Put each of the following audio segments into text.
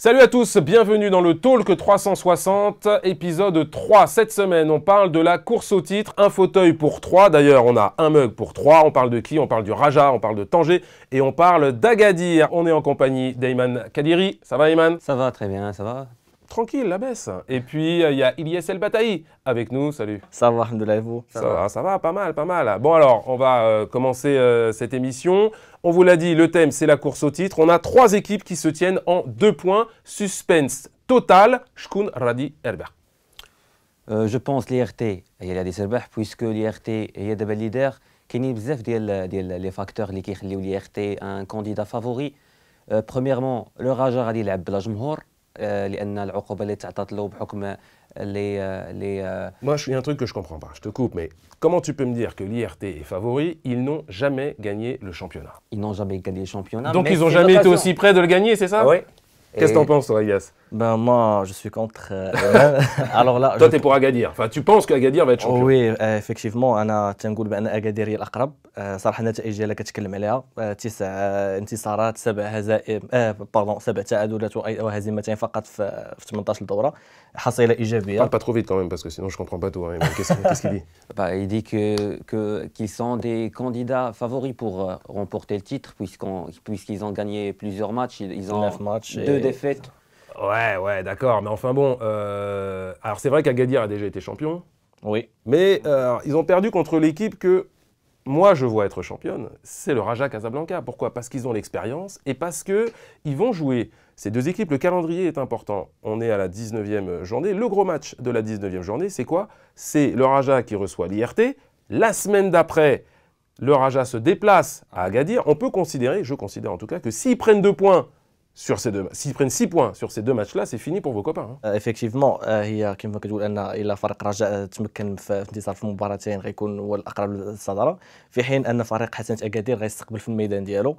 Salut à tous, bienvenue dans le Talk 360, épisode 3. Cette semaine, on parle de la course au titre, un fauteuil pour 3. D'ailleurs, on a un mug pour 3. On parle de qui? On parle du Raja, on parle de Tanger et on parle d'Agadir. On est en compagnie d'Ayman Kadiri. Ça va, Ayman? Ça va, très bien, ça va. Tranquille, la baisse. Et puis, il y a Ilyes El Bataï avec nous. Salut. Ça va, alhamdoulilah, vous? Ça va, pas mal, pas mal. Bon alors, on va commencer cette émission. On vous l'a dit, le thème, c'est la course au titre. On a 3 équipes qui se tiennent en 2 points. Suspense total. Shkoun Radi Herbert. Je pense l'IRT هي اللي تربح puisque l'IRT هي دابا الليدر. كاينين بزاف ديال لي فاكتور اللي كيخليو l'IRT un candidat favori. Premièrement, le Raja غادي يلعب بلا جمهور لان العقوبه اللي تعطات له بحكم Moi, il y a un truc que je comprends pas. Je te coupe, mais comment tu peux me dire que l'IRT est favori? Ils n'ont jamais gagné le championnat. Ils n'ont jamais gagné le championnat. Donc ils n'ont jamais été aussi près de le gagner, c'est ça? Oui. Qu'est-ce que t'en penses, toi, Ilyes? Ben moi, je suis contre. Alors là, toi, t'es pour Agadir. Enfin, tu penses qu'Agadir va être champion? Oui, effectivement, أنا تنقول بأن أكادير هي الأقرب. صراحة النتائج ديالها كتكلم عليها 9 انتصارات 7 هزائم باردون 7 تعادلات وهزيمتين فقط في 18 دورة حصيلة إيجابية. Parle pas trop vite quand même parce que sinon je comprends pas tout. Hein. Qu'est-ce qu'il dit? Il dit qu'ils sont des candidats favoris pour remporter le titre puisqu'ils ont gagné plusieurs matchs. Ils ont 9 matchs 2 défaites. Ouais, d'accord. Mais enfin bon, alors c'est vrai qu'Agadir a déjà été champion. Oui. Mais ils ont perdu contre l'équipe que moi je vois être championne. C'est le Raja Casablanca. Pourquoi? Parce qu'ils ont l'expérience et parce qu'ils vont jouer. Ces 2 équipes, le calendrier est important. On est à la 19e journée. Le gros match de la 19e journée, c'est quoi? C'est le Raja qui reçoit l'IRT. La semaine d'après, le Raja se déplace à Agadir. On peut considérer, je considère en tout cas, que s'ils prennent 2 points, s'ils prennent 6 points sur ces 2 matchs-là, c'est fini pour vos copains. Hein. Effectivement, هي كما كتقول ان الى فريق رجاء تمكن في انتصار في المباراتين غيكون هو الاقرب للصداره، في حين ان فريق حسنة اكادير غيستقبل في الميدان ديالو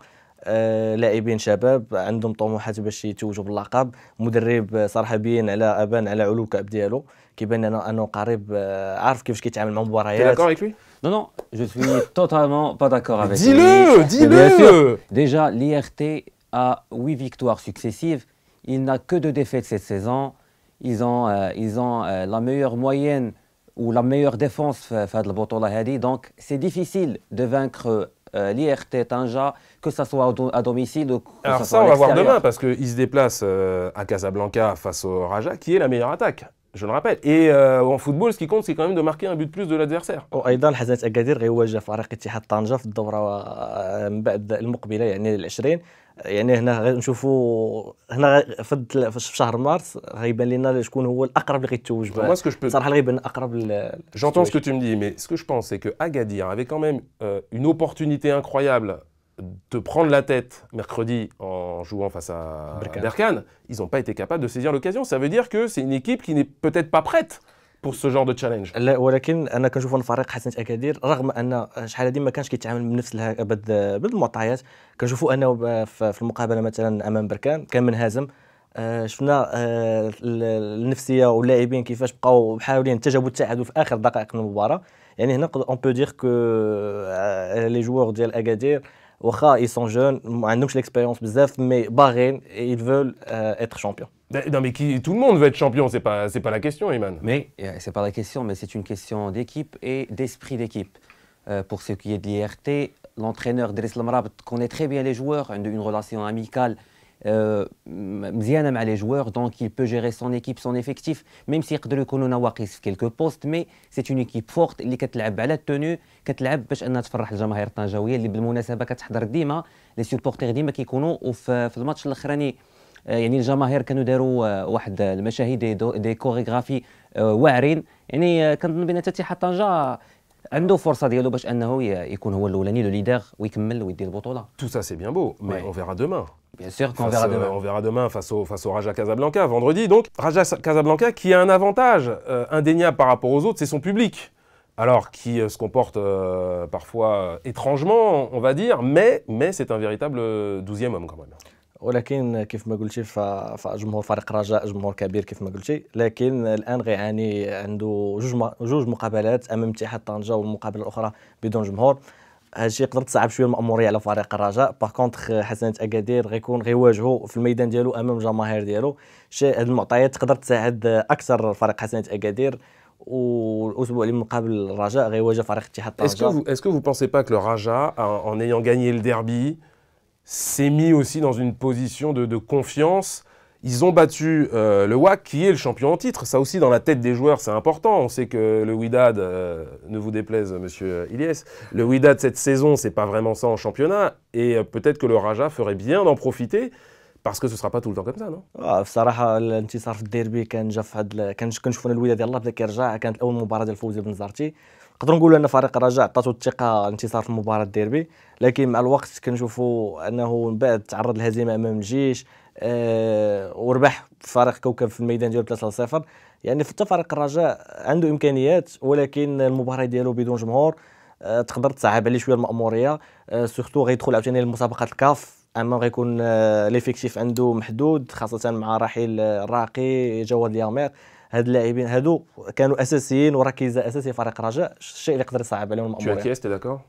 لاعبين شباب عندهم طموحات باش يتوجوا باللقب، مدرب صراحه ابان على علو الكعب ديالو، كيبان لنا انه قريب عارف كيفاش كيتعامل مع مباريات. Tu es d'accord avec lui? Non, je suis totalement pas d'accord avec lui. Dis-le. Bien sûr. Déjà, l'IRT a 8 victoires successives. Il n'a que 2 défaites cette saison. Ils ont la meilleure moyenne ou la meilleure défense في هذه البطولة هذه. Donc c'est difficile de vaincre l'IRT Tanja, que ça soit à domicile ou que Alors ça ça, soit à on va voir l'extérieur. demain parce qu'ils se déplacent à Casablanca face au Raja, qui est la meilleure attaque, je le rappelle. Et en football, ce qui compte, c'est quand même de marquer un but de plus de l'adversaire. وايضا حسنة اكادير غيواجه فريق اتحاد طنجة في الدورة من بعد المقبلة يعني ال20. يعني هنا غنشوفوا في شهر مارس غيبان لنا شكون هو الاقرب اللي غيتوج. Moi, ce que je peux... صراحة غيبان اقرب J'entends ce que tu me dis, mais ce que je pense, c'est que Agadir avait quand même une opportunité incroyable de prendre la tête mercredi en jouant face à Berkane. Ils n'ont pas été capables de saisir l'occasion. Ça veut dire que c'est une équipe qui n'est peut-être pas prête pour ce genre de challenge. لا ولكن انا كنشوف ان فريق حسنة اكادير رغم ان شحال هذه ما كانش كيتعامل بنفس بالمعطيات، كنشوفوا انه في المقابله مثلا امام بركان كان منهزم. شفنا النفسيه واللاعبين كيفاش بقاو محاولين تجاوبوا التعادل في اخر دقائق المباراه. يعني هنا اون بو دير كو لي جوور ديال اكادير واخا اي سون جون ما عندهمش ليكسبيريونس بزاف مي باغين ils veulent être champion. Non mais tout le monde veut être champion, c'est pas la question, Iman. Mais c'est pas la question, mais c'est une question d'équipe et d'esprit d'équipe. Pour ce qui est de l'IRT, l'entraîneur Driss Lamrabt connaît très bien les joueurs, une relation amicale مزيانه مع les joueurs, donc il peut gérer son équipe, son effectif, même s'il يقدروا يكونوا نواقص في quelques postes, mais c'est une équipe forte اللي كتلعب على التونو، كتلعب باش انها تفرح الجماهير الطنجاويه اللي بالمناسبه كتحضر ديما لي سوبورتير ديما كيكونوا في الماتش الاخراني. يعني الجماهير كانوا داروا واحد المشاهد دي كوريغرافي واعرين. يعني كنظن بان اتحاد طنجة عنده فرصه ديالو باش انه يكون هو الاولاني لو ليدر ويكمل ويدي البطوله. Tout ça c'est bien beau, mais on verra demain. Bien sûr qu'on verra demain. On verra demain face au Raja Casablanca vendredi. Donc Raja Casablanca qui a un avantage indéniable par rapport aux autres, c'est son public. Alors qui se comporte parfois étrangement, on va dire, mais c'est un véritable 12e homme quand même. ولكن كيف ما قلتي فجمهور فريق رجاء جمهور كبير كيف ما قلتي، لكن الان غيعاني عنده جوج مقابلات امام اتحاد طنجة والمقابله الاخرى بدون جمهور. هادشي يقدر تصعب شويه المأموريه على فريق الرجاء. باغ كونطخ حسنة اكادير غيواجهوا في الميدان ديالو امام الجماهير ديالو. هاد المعطيات تقدر تساعد اكثر فريق حسنة اكادير. والاسبوع اللي من قبل الرجاء غيواجه فريق اتحاد طنجة. Est-ce que vous pensez pas que le Raja, en ayant gagné le derby, s'est mis aussi dans une position de confiance? Ils ont battu le WAC qui est le champion en titre. Ça aussi, dans la tête des joueurs, c'est important. On sait que le Wydad, ne vous déplaise, monsieur Ilyes, le Wydad cette saison, c'est pas vraiment ça en championnat. Et peut-être que le Raja ferait bien d'en profiter. Parce que ce sera pas tout le temps comme ça, non? بصراحه الانتصار في الديربي كان جا في هاد كنشوفوا الوداد يلاه بدا كيرجع. كانت اول مباراه ديال فوزي بن زرتي. نقدروا نقولوا ان فريق الرجاء عطاتو الثقه الانتصار في مباراه الديربي، لكن مع الوقت كنشوفوا انه من بعد تعرض للهزيمه امام الجيش وربح فريق كوكب في الميدان ديالو 3-0. يعني حتى فريق الرجاء عنده امكانيات، ولكن المباراه ديالو بدون جمهور تقدر تصعب عليه شويه المأموريه. سورتو غيدخل عاوتاني لمسابقه الكاف، اما غيكون ليفيكتيف عنده محدود، خاصه مع رحيل الراقي جواد اليامير. هاد اللاعبين هادو كانوا اساسيين وركيزه اساسي فريق الرجاء، الشيء اللي يقدر يصعب عليهم Tu المأموريه. acquiesces, t'es d'accord?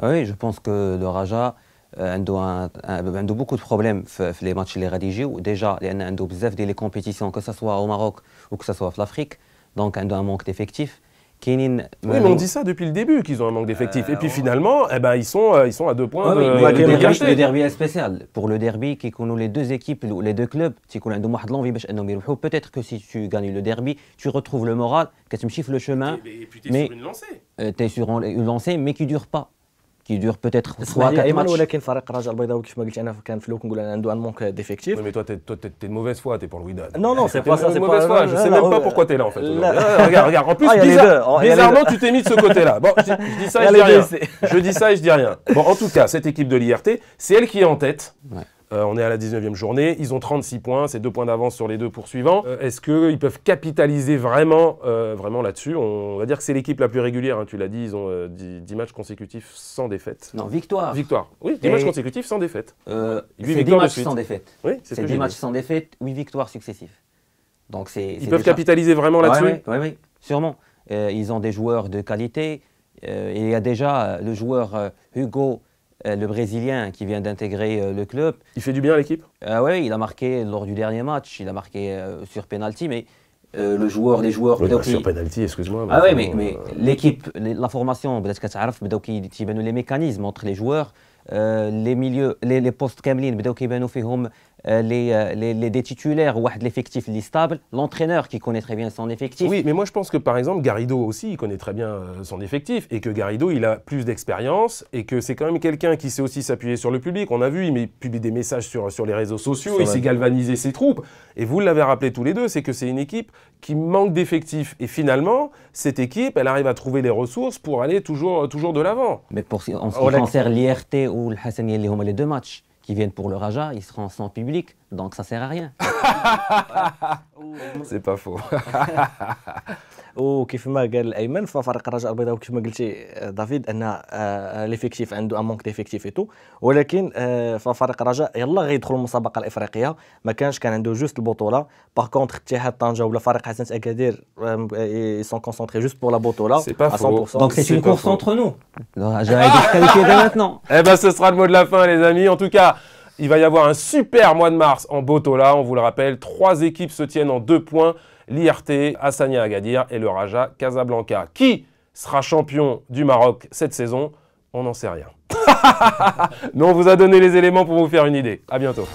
Oui, je pense que le Raja عنده beaucoup de problèmes في les matchs اللي غادي يجيو. Déjà لان عنده بزاف ديال les compétitions que ça soit au Maroc ou que ça soit في l'Afrique. Donc عنده un manque d'effectifs. كاينين Oui, mais on dit ça depuis le début qu'ils ont un manque d'effectifs. Et puis finalement, eh ben, ils sont à 2 points le derby est spécial. Pour le derby, qui connaissent les deux équipes, les deux clubs, qui connaissent واحد l'envie باش انهم يربحوا. Peut-être que si tu gagnes le derby, tu retrouves le moral, كتمشي في le chemin. Et puis tu es sur une lancée. Tu es sur une lancée mais qui dure pas. Qui dure peut-être 3-4 ايمن، matchs. ولكن فريق الرجاء البيضاوي كيف ما قلت انا كان في الاول كنقول انا عنده ان مونك ديفيكتيف. Oui, mais toi, t'es de mauvaise foi, t'es pour le Wydad. Non, non, c'est pas ça, de c'est mauvaise pas- foi. Je sais non, même pas non, pourquoi t'es là en fait. là. Regarde. En plus, Ah, il y a les deux. Oh, il y a les bizarrement, deux. tu t'es mis de ce côté-là. Bon, je dis ça et Il y je a dis les rien. deux, Je dis ça et je dis rien. Bon, en tout cas, cette équipe de l'IRT, c'est elle qui est en tête. Ouais. On est à la 19e journée, ils ont 36 points, c'est 2 points d'avance sur les 2 poursuivants. Est-ce qu'ils peuvent capitaliser vraiment là-dessus? On va dire que c'est l'équipe la plus régulière, hein, tu l'as dit, ils ont 10 matchs consécutifs sans défaite. Non, victoire. Victoire, oui, 10 matchs consécutifs sans défaite. 8 C'est 10 victoires de matchs suite. sans défaite. Oui, c'est ce C'est que 10 j'ai matchs dit. sans défaite, 8 victoires successives. Donc Ils peuvent capitaliser vraiment là-dessus? Oui, sûrement. Ils ont des joueurs de qualité. Il y a déjà le joueur Hugo, le Brésilien, qui vient d'intégrer le club. Il fait du bien à l'équipe? Oui, il a marqué lors du dernier match, il a marqué sur penalty, mais les joueurs Oui, بداو sur penalty, excuse-moi. Ah oui, mais l'équipe, la formation, بدات كتعرف بداو كيبانوا les mécanismes entre les joueurs, les milieux, les postes كاملين بداو كيبانوا فيهم des titulaires, واحد l'effectif اللي stable, l'entraîneur qui connaît très bien son effectif. Oui, mais moi je pense que par exemple Garrido aussi, il connaît très bien son effectif et que Garrido il a plus d'expérience et que c'est quand même quelqu'un qui sait aussi s'appuyer sur le public. On a vu, il publie des messages sur les réseaux sociaux, il sait galvaniser ses troupes. Et vous l'avez rappelé tous les deux, c'est que c'est une équipe qui manque d'effectifs. Et finalement, cette équipe, elle arrive à trouver les ressources pour aller toujours de l'avant. Mais en ce qui concerne l'IRT ou le Hassania, les deux matchs qui viennent pour le Raja, ils seront sans public, donc ça sert à rien. C'est pas faux. وكيف ما قال ايمن ففريق الرجاء البيضاوي كيف ما قلتي دافيد ان ليفيكتيف عنده ان مونك ديفيكتيف ايتو، ولكن ففريق الرجاء يلا غيدخل المسابقه الافريقيه. ما كان عنده جوست البطوله. باغ كونتر اتحاد طنجه ولا فريق حسنة اكادير سون كونسونطري جوست بور لا بطوله. C'est pas faux. 100%. Donc c'est une course entre nous. Le Raja est disqualifié dès maintenant. Eh ben, ce sera le mot de la fin, les amis. En tout cas, il va y avoir un super mois de mars en Botola. On vous le rappelle, 3 équipes se tiennent en 2 points. L'IRT, Hassania Agadir et le Raja Casablanca. Qui sera champion du Maroc cette saison? On n'en sait rien. Mais on vous a donné les éléments pour vous faire une idée. À bientôt.